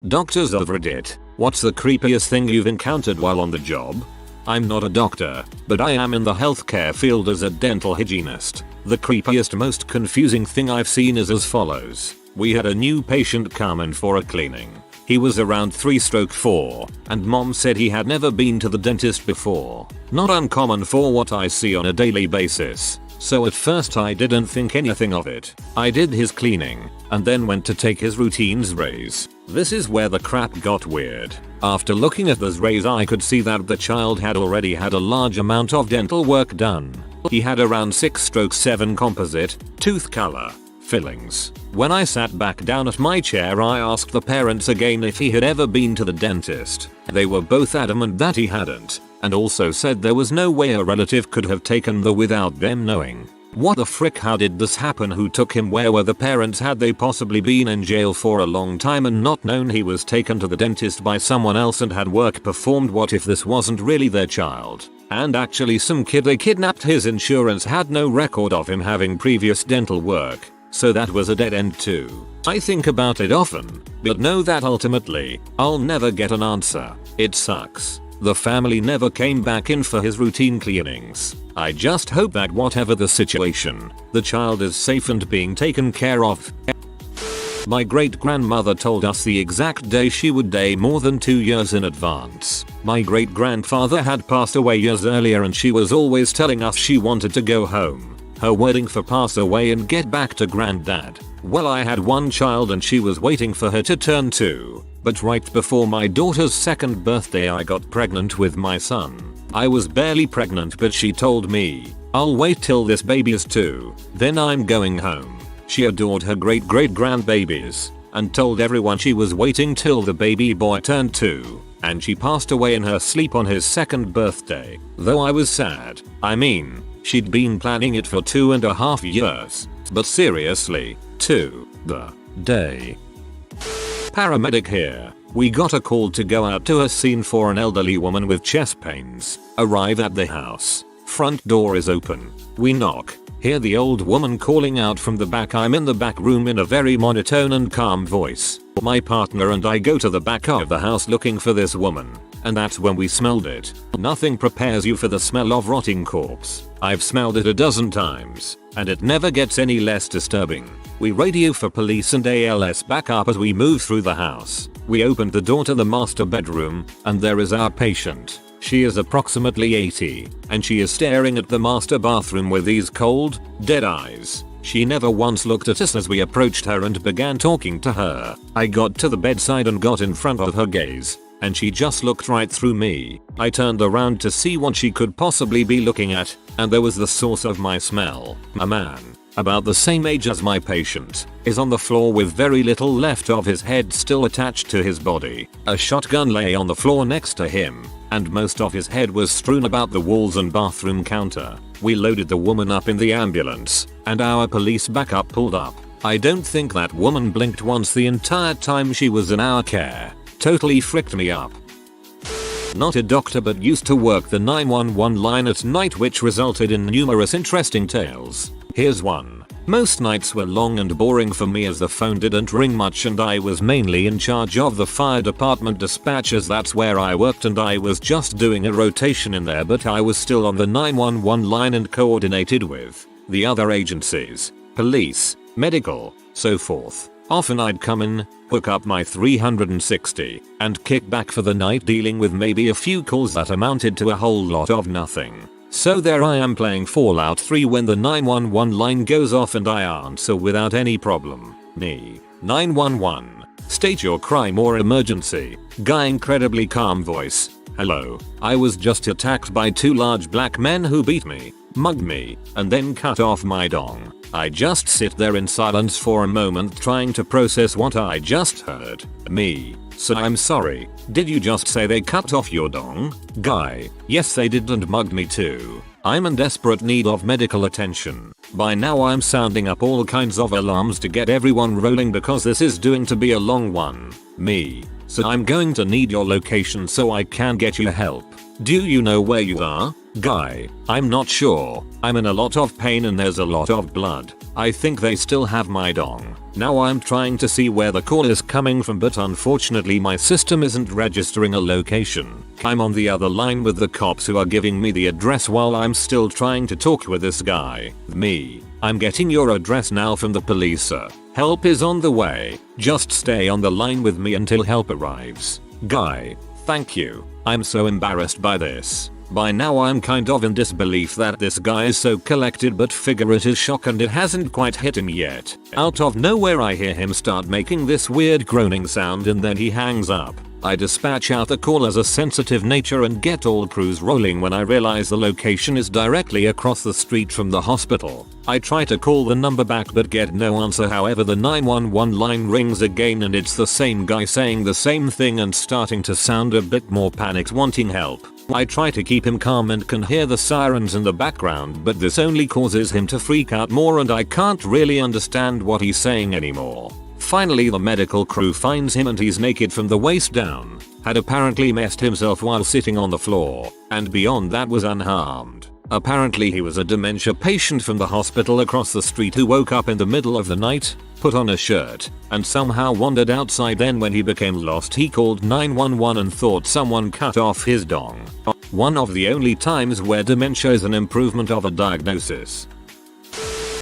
Doctors of Reddit, what's the creepiest thing you've encountered while on the job? I'm not a doctor, but I am in the healthcare field as a dental hygienist. The creepiest, most confusing thing I've seen is as follows. We had a new patient come in for a cleaning. He was around 3/4, and mom said he had never been to the dentist before. Not uncommon for what I see on a daily basis. So at first I didn't think anything of it. I did his cleaning, and then went to take his routine's rays. This is where the crap got weird. After looking at those rays, I could see that the child had already had a large amount of dental work done. He had around 6/7 composite, tooth color, fillings. When I sat back down at my chair, I asked the parents again if he had ever been to the dentist. They were both adamant that he hadn't, and also said there was no way a relative could have taken the without them knowing. What the frick, how did this happen? Who took him? Where were the parents? Had they possibly been in jail for a long time and not known he was taken to the dentist by someone else and had work performed? What if this wasn't really their child, and actually some kid they kidnapped? His insurance had no record of him having previous dental work, so that was a dead end too. I think about it often, but know that ultimately, I'll never get an answer. It sucks. The family never came back in for his routine cleanings. I just hope that whatever the situation, the child is safe and being taken care of. My great-grandmother told us the exact day she would die more than 2 years in advance. My great-grandfather had passed away years earlier, and she was always telling us she wanted to go home. Her wedding for pass away and get back to granddad. Well, I had one child and she was waiting for her to turn 2. But right before my daughter's 2nd birthday, I got pregnant with my son. I was barely pregnant, but she told me, "I'll wait till this baby is 2, then I'm going home." She adored her great-great-grandbabies and told everyone she was waiting till the baby boy turned 2, and she passed away in her sleep on his 2nd birthday. Though I was sad. I mean, she'd been planning it for 2.5 years. But seriously, to the day. Paramedic here. We got a call to go out to a scene for an elderly woman with chest pains. Arrive at the house. Front door is open. We knock. Hear the old woman calling out from the back. I'm in the back room in a very monotone and calm voice. My partner and I go to the back of the house looking for this woman. And that's when we smelled it. Nothing prepares you for the smell of rotting corpse. I've smelled it a dozen times, and it never gets any less disturbing. We radio for police and ALS backup as we move through the house. We opened the door to the master bedroom, and there is our patient. She is approximately 80, and she is staring at the master bathroom with these cold, dead eyes. She never once looked at us as we approached her and began talking to her. I got to the bedside and got in front of her gaze, and she just looked right through me. I turned around to see what she could possibly be looking at, and there was the source of my smell. A man, about the same age as my patient, is on the floor with very little left of his head still attached to his body. A shotgun lay on the floor next to him, and most of his head was strewn about the walls and bathroom counter. We loaded the woman up in the ambulance, and our police backup pulled up. I don't think that woman blinked once the entire time she was in our care. Totally fricked me up. Not a doctor, but used to work the 911 line at night, which resulted in numerous interesting tales. Here's one. Most nights were long and boring for me as the phone didn't ring much, and I was mainly in charge of the fire department dispatchers. That's where I worked, and I was just doing a rotation in there, but I was still on the 911 line and coordinated with the other agencies, police, medical, so forth. Often I'd come in, hook up my 360, and kick back for the night, dealing with maybe a few calls that amounted to a whole lot of nothing. So there I am playing Fallout 3 when the 911 line goes off, and I answer without any problem. Me. 911. State your crime or emergency. Guy, incredibly calm voice. Hello. I was just attacked by 2 large black men who beat me, mugged me, and then cut off my dong. I just sit there in silence for a moment, trying to process what I just heard. Me. So I'm sorry. Did you just say they cut off your dong? Guy. Yes, they did, and mugged me too. I'm in desperate need of medical attention. By now I'm sounding up all kinds of alarms to get everyone rolling because this is doing to be a long one. Me. So I'm going to need your location so I can get you help. Do you know where you are? Guy. I'm not sure. I'm in a lot of pain and there's a lot of blood. I think they still have my dong. Now I'm trying to see where the call is coming from, but unfortunately my system isn't registering a location. I'm on the other line with the cops who are giving me the address while I'm still trying to talk with this guy. I'm getting your address now from the police, sir. Help is on the way. Just stay on the line with me until help arrives. Guy, thank you. I'm so embarrassed by this. By now I'm kind of in disbelief that this guy is so collected, but figure it is shock and it hasn't quite hit him yet. Out of nowhere I hear him start making this weird groaning sound and then he hangs up. I dispatch out the call as a sensitive nature and get all crews rolling when I realize the location is directly across the street from the hospital. I try to call the number back but get no answer. However, the 911 line rings again and it's the same guy saying the same thing and starting to sound a bit more panicked, wanting help. I try to keep him calm and can hear the sirens in the background, but this only causes him to freak out more and I can't really understand what he's saying anymore. Finally the medical crew finds him and he's naked from the waist down, had apparently messed himself while sitting on the floor, and beyond that was unharmed. Apparently he was a dementia patient from the hospital across the street who woke up in the middle of the night, put on a shirt, and somehow wandered outside. Then when he became lost he called 911 and thought someone cut off his dong. One of the only times where dementia is an improvement of a diagnosis.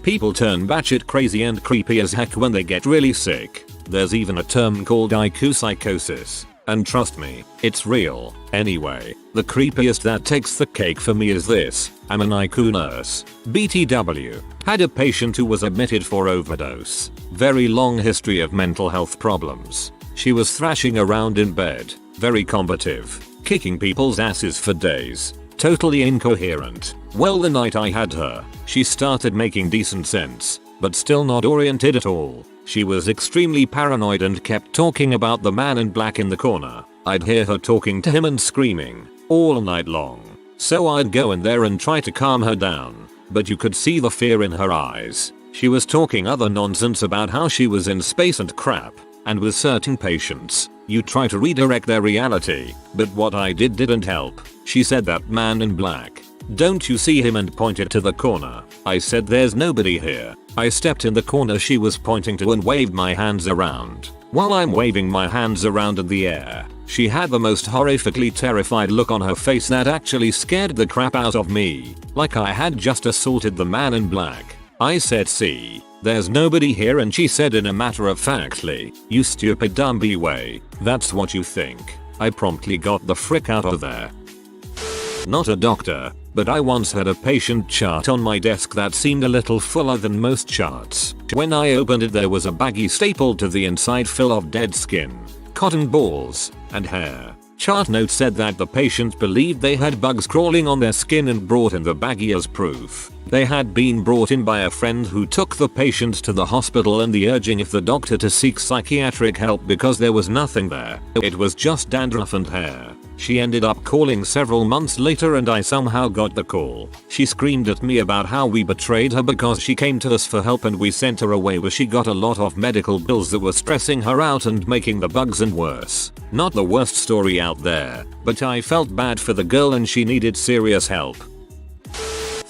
People turn batshit crazy and creepy as heck when they get really sick. There's even a term called IQ psychosis. And trust me, it's real. Anyway, the creepiest that takes the cake for me is this. I'm an IQ nurse. BTW. Had a patient who was admitted for overdose. Very long history of mental health problems. She was thrashing around in bed. Very combative. Kicking people's asses for days. Totally incoherent. Well, the night I had her, she started making decent sense, but still not oriented at all. She was extremely paranoid and kept talking about the man in black in the corner. I'd hear her talking to him and screaming all night long. So I'd go in there and try to calm her down, but you could see the fear in her eyes. She was talking other nonsense about how she was in space and crap, and with certain patients, you try to redirect their reality, but what I did didn't help. She said, "That man in black. Don't you see him?" and pointed to the corner. I said, "There's nobody here." I stepped in the corner she was pointing to and waved my hands around. While I'm waving my hands around in the air, she had the most horrifically terrified look on her face that actually scared the crap out of me, like I had just assaulted the man in black. I said, "See, there's nobody here," and she said in a matter-of-factly, "You stupid dumby way, that's what you think." I promptly got the frick out of there. Not a doctor, but I once had a patient chart on my desk that seemed a little fuller than most charts. When I opened it there was a baggie stapled to the inside full of dead skin, cotton balls, and hair. Chart note said that the patient believed they had bugs crawling on their skin and brought in the baggie as proof. They had been brought in by a friend who took the patient to the hospital and the urging of the doctor to seek psychiatric help because there was nothing there. It was just dandruff and hair. She ended up calling several months later and I somehow got the call. She screamed at me about how we betrayed her because she came to us for help and we sent her away where she got a lot of medical bills that were stressing her out and making the bugs and worse. Not the worst story out there, but I felt bad for the girl and she needed serious help.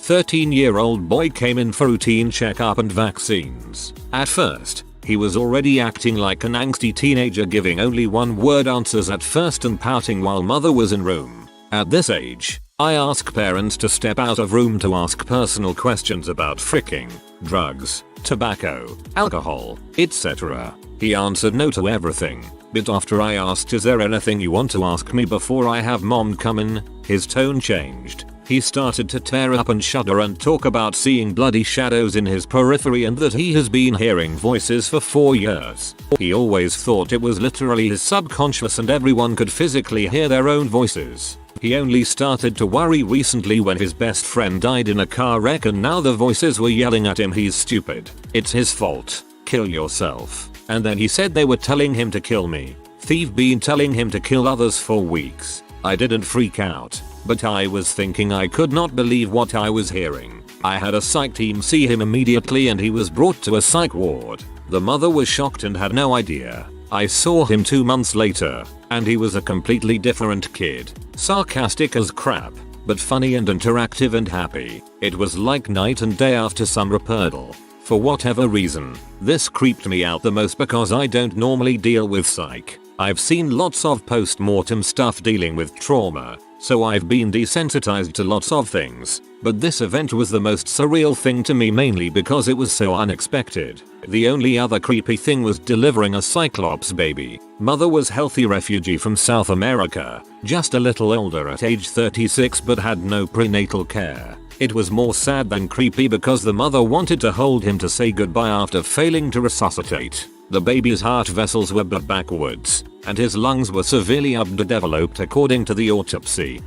13-year-old boy came in for routine checkup and vaccines. At first, he was already acting like an angsty teenager, giving only one-word answers at first and pouting while mother was in room. At this age, I ask parents to step out of room to ask personal questions about fricking drugs, tobacco, alcohol, etc. He answered no to everything, but after I asked, "Is there anything you want to ask me before I have mom come in?" his tone changed. He started to tear up and shudder and talk about seeing bloody shadows in his periphery and that he has been hearing voices for 4 years. He always thought it was literally his subconscious and everyone could physically hear their own voices. He only started to worry recently when his best friend died in a car wreck and now the voices were yelling at him he's stupid. It's his fault. Kill yourself. And then he said they were telling him to kill me. They've been telling him to kill others for weeks. I didn't freak out, but I was thinking I could not believe what I was hearing. I had a psych team see him immediately and he was brought to a psych ward. The mother was shocked and had no idea. I saw him 2 months later, and he was a completely different kid. Sarcastic as crap, but funny and interactive and happy. It was like night and day after some repurdle. For whatever reason, this creeped me out the most because I don't normally deal with psych. I've seen lots of post-mortem stuff dealing with trauma, so I've been desensitized to lots of things, but this event was the most surreal thing to me, mainly because it was so unexpected. The only other creepy thing was delivering a cyclops baby. Mother was healthy refugee from South America, just a little older at age 36 but had no prenatal care. It was more sad than creepy because the mother wanted to hold him to say goodbye after failing to resuscitate. The baby's heart vessels were bent backwards, and his lungs were severely underdeveloped according to the autopsy.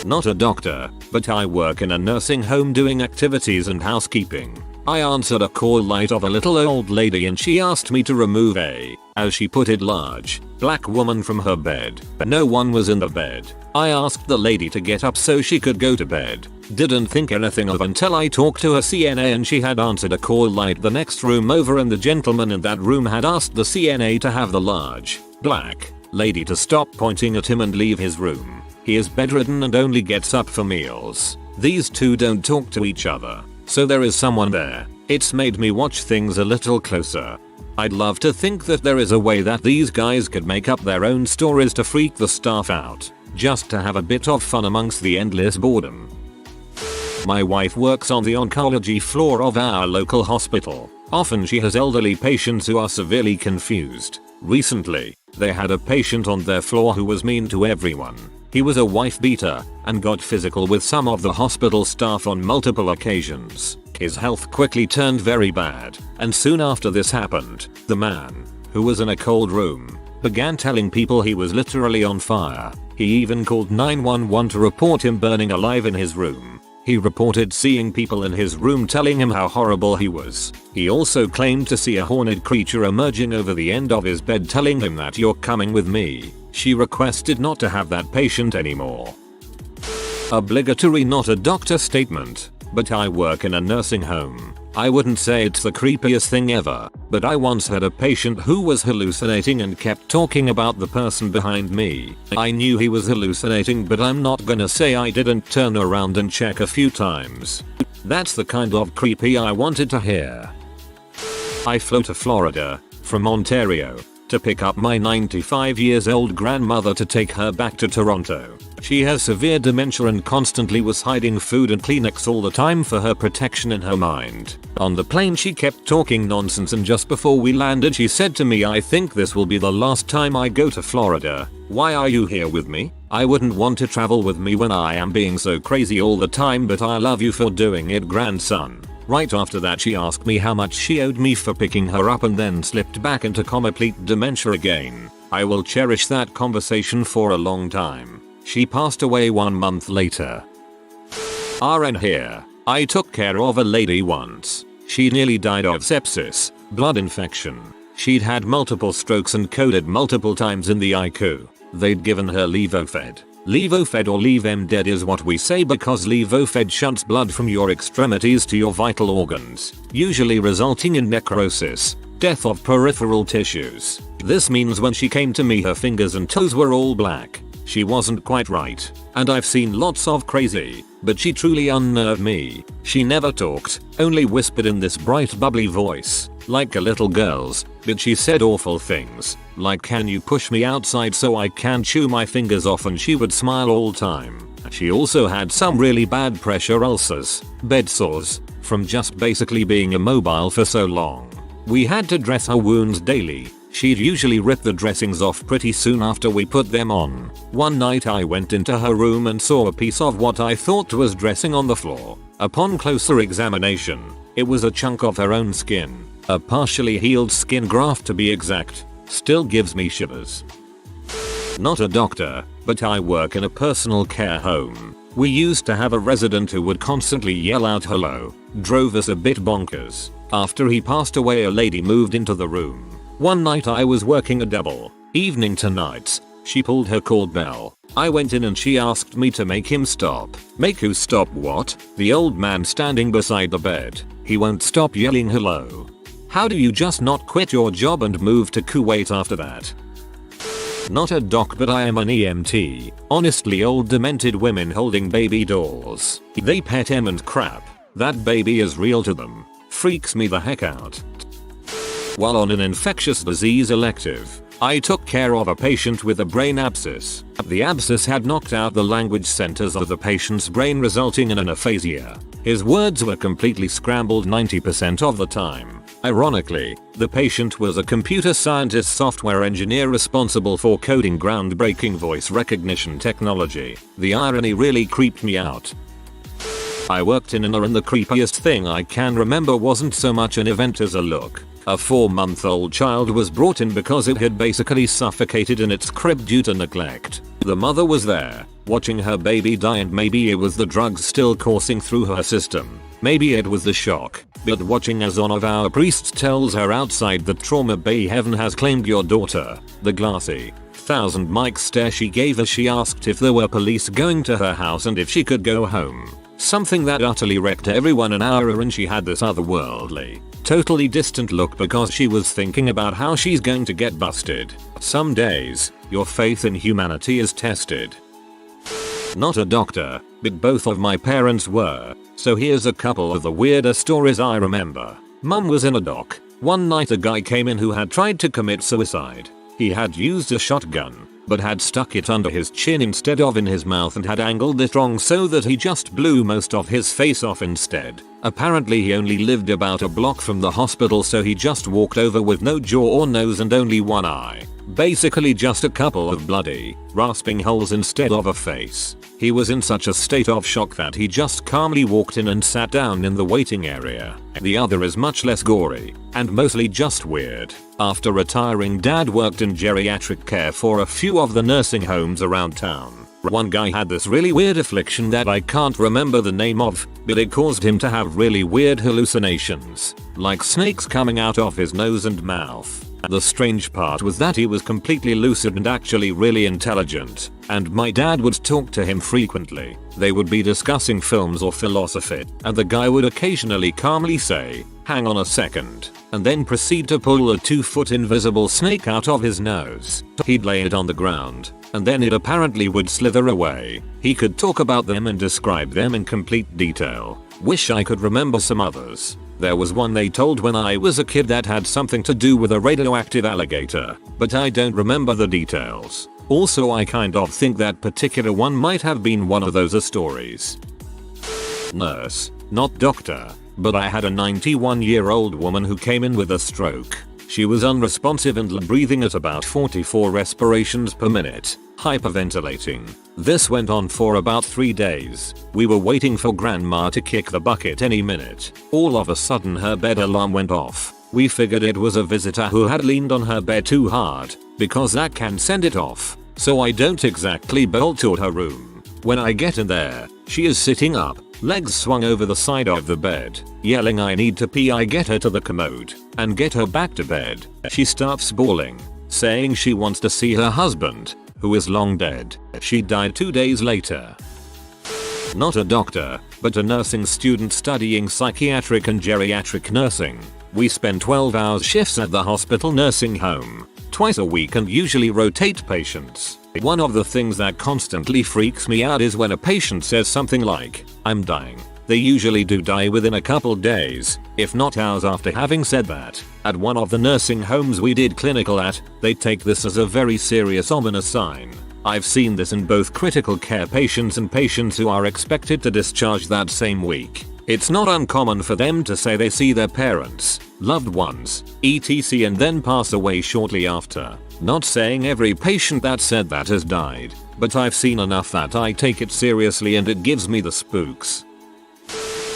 Not a doctor, but I work in a nursing home doing activities and housekeeping. I answered a call light of a little old lady and she asked me to remove a, as she put it, large, black woman from her bed. No one was in the bed. I asked the lady to get up so she could go to bed. Didn't think anything of until I talked to a CNA and she had answered a call light the next room over, and the gentleman in that room had asked the CNA to have the large, black lady to stop pointing at him and leave his room. He is bedridden and only gets up for meals. These two don't talk to each other, so there is someone there. It's made me watch things a little closer. I'd love to think that there is a way that these guys could make up their own stories to freak the staff out, just to have a bit of fun amongst the endless boredom. My wife works on the oncology floor of our local hospital. Often she has elderly patients who are severely confused. Recently, they had a patient on their floor who was mean to everyone. He was a wife beater and got physical with some of the hospital staff on multiple occasions. His health quickly turned very bad, and soon after this happened, the man, who was in a cold room, began telling people he was literally on fire. He even called 911 to report him burning alive in his room. He reported seeing people in his room telling him how horrible he was. He also claimed to see a horned creature emerging over the end of his bed telling him that "You're coming with me." She requested not to have that patient anymore. Obligatory not a doctor statement, but I work in a nursing home. I wouldn't say it's the creepiest thing ever, but I once had a patient who was hallucinating and kept talking about the person behind me. I knew he was hallucinating, but I'm not gonna say I didn't turn around and check a few times. That's the kind of creepy I wanted to hear. I flew to Florida from Ontario to pick up my 95 years old grandmother to take her back to Toronto. She has severe dementia and constantly was hiding food and Kleenex all the time for her protection in her mind. On the plane she kept talking nonsense, and just before we landed she said to me, "I think this will be the last time I go to Florida. Why are you here with me? I wouldn't want to travel with me when I am being so crazy all the time, but I love you for doing it, grandson." Right after that she asked me how much she owed me for picking her up and then slipped back into complete dementia again. I will cherish that conversation for a long time. She passed away 1 month later. RN here. I took care of a lady once. She nearly died of sepsis, blood infection. She'd had multiple strokes and coded multiple times in the ICU. They'd given her Levofed. Levofed, or leave them dead, is what we say because Levofed shunts blood from your extremities to your vital organs, usually resulting in necrosis, death of peripheral tissues. This means when she came to me her fingers and toes were all black. She wasn't quite right, and I've seen lots of crazy, but she truly unnerved me. She never talked, only whispered in this bright bubbly voice, like a little girl's, but she said awful things, like "Can you push me outside so I can chew my fingers off?" and she would smile all time. She also had some really bad pressure ulcers, bed sores, from just basically being immobile for so long. We had to dress her wounds daily. She'd usually rip the dressings off pretty soon after we put them on. One night I went into her room and saw a piece of what I thought was dressing on the floor. Upon closer examination, it was a chunk of her own skin. A partially healed skin graft to be exact. Still gives me shivers. Not a doctor, but I work in a personal care home. We used to have a resident who would constantly yell out "hello." Drove us a bit bonkers. After he passed away, a lady moved into the room. One night I was working a double, evening to nights. She pulled her call bell. I went in and she asked me to make him stop. Make who stop what? The old man standing beside the bed. He won't stop yelling "hello." How do you just not quit your job and move to Kuwait after that? Not a doc, but I am an EMT. Honestly, old demented women holding baby dolls. They pet them and crap. That baby is real to them. freaks me the heck out. While on an infectious disease elective, I took care of a patient with a brain abscess. The abscess had knocked out the language centers of the patient's brain, resulting in an aphasia. His words were completely scrambled 90% of the time. Ironically, the patient was a computer scientist software engineer responsible for coding groundbreaking voice recognition technology. The irony really creeped me out. I worked in an ER and the creepiest thing I can remember wasn't so much an event as a look. A 4-month-old child was brought in because it had basically suffocated in its crib due to neglect. The mother was there, watching her baby die, and maybe it was the drugs still coursing through her system. Maybe it was the shock, but watching as one of our priests tells her outside that trauma bay heaven has claimed your daughter, the glassy, 1,000 mic stare she gave as she asked if there were police going to her house and if she could go home. Something that utterly wrecked everyone an hour, and she had this otherworldly, totally distant look because she was thinking about how she's going to get busted. Some days, your faith in humanity is tested. Not a doctor, but both of my parents were, so here's a couple of the weirder stories I remember. Mum was in a doc. One night a guy came in who had tried to commit suicide. He had used a shotgun, but had stuck it under his chin instead of in his mouth and had angled it wrong so that he just blew most of his face off instead. Apparently he only lived about a block from the hospital, so he just walked over with no jaw or nose and only one eye. Basically just a couple of bloody, rasping holes instead of a face. He was in such a state of shock that he just calmly walked in and sat down in the waiting area. The other is much less gory, and mostly just weird. After retiring, Dad worked in geriatric care for a few of the nursing homes around town. One guy had this really weird affliction that I can't remember the name of, but it caused him to have really weird hallucinations, like snakes coming out of his nose and mouth. The strange part was that he was completely lucid and actually really intelligent, and my dad would talk to him frequently. They would be discussing films or philosophy, and the guy would occasionally calmly say, "Hang on a second," and then proceed to pull a 2-foot invisible snake out of his nose. He'd lay it on the ground, and then it apparently would slither away. He could talk about them and describe them in complete detail. Wish I could remember some others. There was one they told when I was a kid that had something to do with a radioactive alligator, but I don't remember the details. Also, I kind of think that particular one might have been one of those stories. Nurse, not doctor, but I had a 91-year-old woman who came in with a stroke. She was unresponsive and breathing at about 44 respirations per minute, hyperventilating. This went on for about 3 days. We were waiting for grandma to kick the bucket any minute. All of a sudden her bed alarm went off. We figured it was a visitor who had leaned on her bed too hard, because that can send it off. So I don't exactly bolt to her room. When I get in there, she is sitting up, legs swung over the side of the bed, yelling I need to pee. I get her to the commode and get her back to bed. She starts bawling, saying she wants to see her husband, who is long dead. She died 2 days later. Not a doctor, but a nursing student studying psychiatric and geriatric nursing. We spend 12-hour shifts at the hospital nursing home, twice a week, and usually rotate patients. One of the things that constantly freaks me out is when a patient says something like, "I'm dying." They usually do die within a couple days, if not hours after having said that. At one of the nursing homes we did clinical at, they take this as a very serious ominous sign. I've seen this in both critical care patients and patients who are expected to discharge that same week. It's not uncommon for them to say they see their parents, loved ones, etc. and then pass away shortly after. Not saying every patient that said that has died, but I've seen enough that I take it seriously and it gives me the spooks.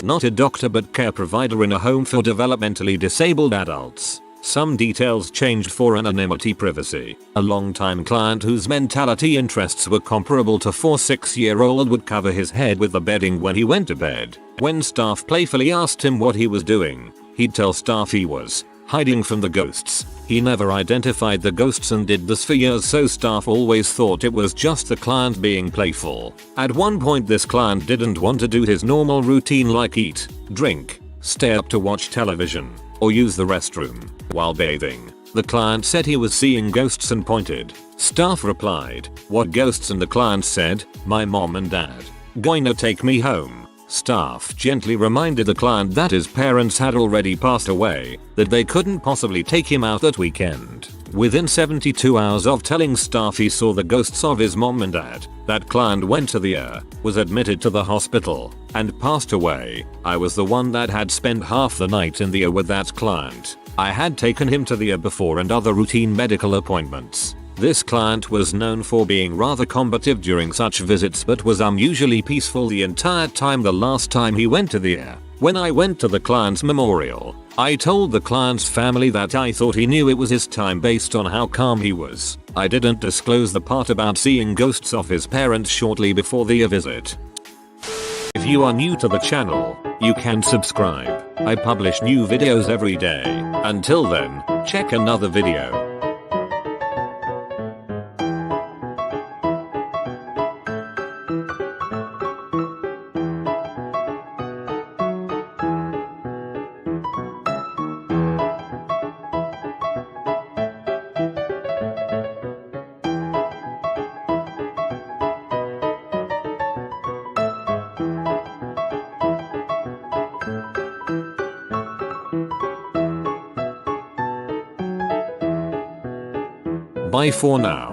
Not a doctor but care provider in a home for developmentally disabled adults. Some details changed for anonymity privacy. A long-time client whose mentality interests were comparable to 4-6-year-old would cover his head with the bedding when he went to bed. When staff playfully asked him what he was doing, he'd tell staff he was hiding from the ghosts. He never identified the ghosts and did this for years, so staff always thought it was just the client being playful. At one point this client didn't want to do his normal routine like eat, drink, stay up to watch television, or use the restroom while bathing. The client said he was seeing ghosts and pointed. Staff replied, "What ghosts?" and the client said, "My mom and dad. Going to take me home." Staff gently reminded the client that his parents had already passed away, that they couldn't possibly take him out that weekend. Within 72 hours of telling staff he saw the ghosts of his mom and dad, that client went to the ER, was admitted to the hospital, and passed away. I was the one that had spent half the night in the ER with that client. I had taken him to the ER before and other routine medical appointments. This client was known for being rather combative during such visits but was unusually peaceful the entire time the last time he went to the ER. When I went to the client's memorial, I told the client's family that I thought he knew it was his time based on how calm he was. I didn't disclose the part about seeing ghosts of his parents shortly before the visit. If you are new to the channel, you can subscribe. I publish new videos every day. Until then, check another video. Bye for now.